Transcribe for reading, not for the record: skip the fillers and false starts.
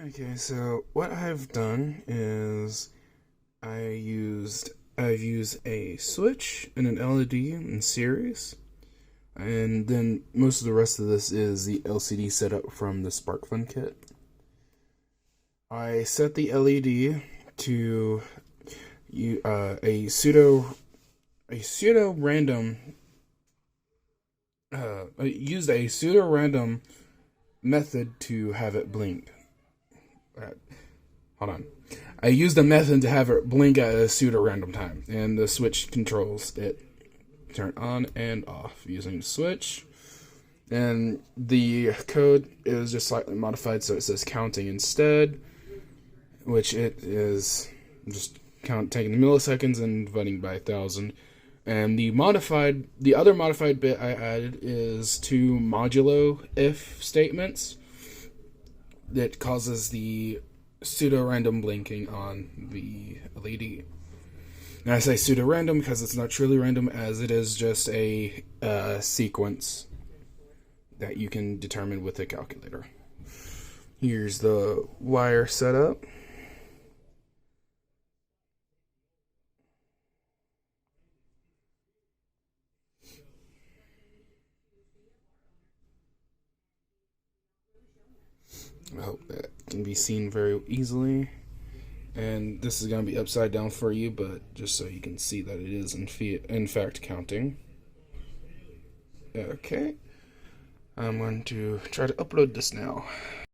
Okay, so what I've done is I've used a switch and an LED in series, and then most of the rest of this is the LCD setup from the sparkfun kit. I set the LED to a pseudo random I used a pseudo random method to have it blink. Uh, Hold on. I used a method to have it blink at a pseudo random time, and the switch controls it turn on and off using the switch. And the code is just slightly modified so it says counting instead, which it is just taking the milliseconds and dividing by 1,000. And the other modified bit I added is two modulo if statements that causes the pseudo-random blinking on the LED. And I say pseudo-random because it's not truly random, as it is just a sequence that you can determine with a calculator. Here's the wire setup. I hope that can be seen very easily. And this is going to be upside down for you, but just so you can see that it is in fact counting. Okay. I'm going to try to upload this now.